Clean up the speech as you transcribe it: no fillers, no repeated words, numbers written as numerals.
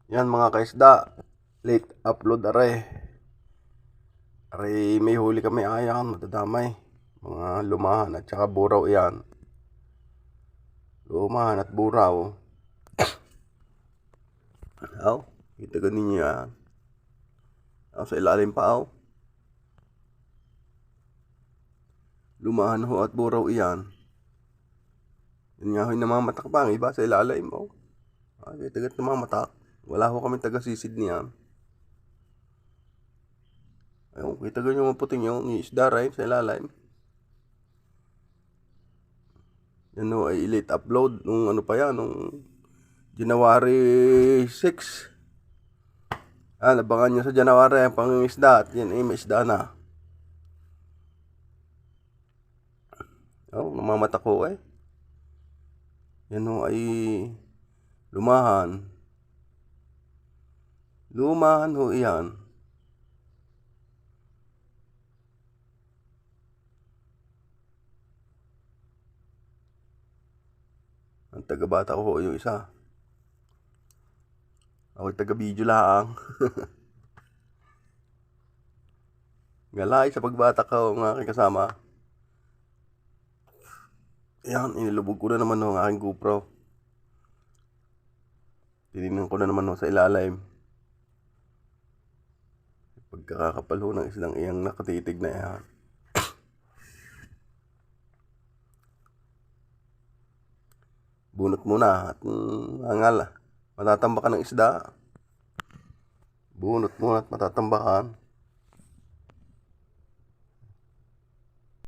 Yan mga kaisda, late upload are. Are may huli kami ayan, matadamay. Mga lumahan at saka buraw yan. Lumahan at buraw. Aw, kita ganin niyo yan. Aw, sa ilalim pa aw. Lumahan ho at buraw iyan. Yun nga ho yung namamatak pa, ang iba sa ilalim mo. Ay, tagat namamatak. Wala ho kami taga-sisid niyan. Ayun, kita ganyan yung maputing yung isda rin sa ilalim. Yan ho ay late upload nung ano pa yan, nung January 6. Labangan nyo sa January ang pangingisda at yan ay may isda na. Oh, namamatak ho eh. Yan ho ay lumahan. Lumahan ho iyan. Ang taga-bata ko ho yung isa. Ako'y taga-video lang. Galay sa pagbata ko ang aking kasama. Ayan, inilubog ko na naman ang aking GoPro. Tinignan ko na naman sa ilalim. Pagkakapal ho ng islang iyang nakatitig na yan. Bunot muna at angal. Matatambakan ng isda. Bunot muna at matatambakan.